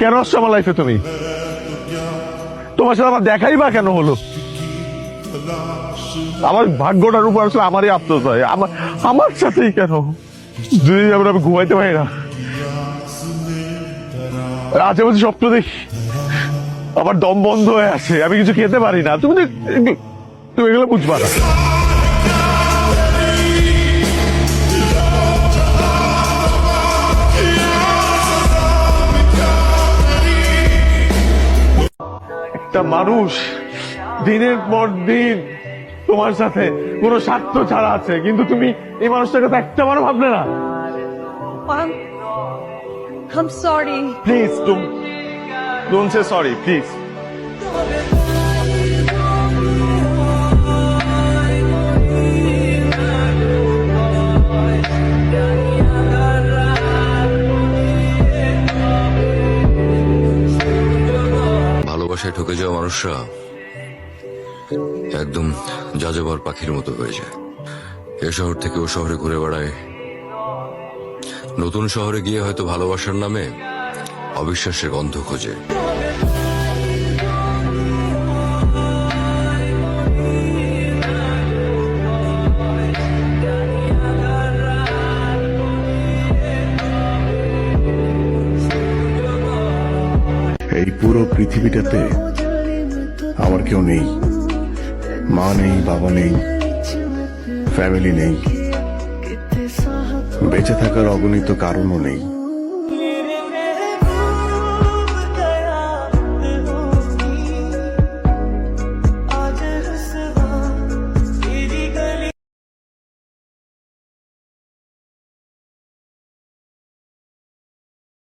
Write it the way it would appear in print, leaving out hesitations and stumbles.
কেন আসছো আমার লাইফে তুমি? তোমার সাথে আমার দেখাই বা কেন হলো? আমার ভাগ্যটার উপর আসলে আমারই আফসোস হয়। আমার সাথেই কেন? দুদিন যাবে আমি ঘুমাইতে পারি না, রাতে বলছি স্বপ্ন দেখি, আমার দম বন্ধ হয়ে আছে, আমি কিছু খেতে পারি না। তুমি এগুলো বুঝবা না। একটা মানুষ দিনের পর দিন তোমার সাথে কোনো স্বার্থ ছাড়া আছে, কিন্তু তুমি এই মানুষটার কথা একটা বারও ভাবলে না। I'm sorry. Please don't say sorry, please. ভালোবাসায় ঠকে যাওয়া মানুষরা একদম যাযাবর পাখির মতো হয়ে যায়। এ শহর থেকে ও শহরে ঘুরে বেড়ায়, নতুন শহরে গিয়ে হয়তো ভালোবাসার নামে অবিশ্বাসের গন্ধ খোঁজে। এই পুরো পৃথিবীটাতে আমার কেউ নেই, মা নেই, বাবা নেই, ফ্যামিলি নেই, বেঁচে থাকার অগণিত কারণও নেই।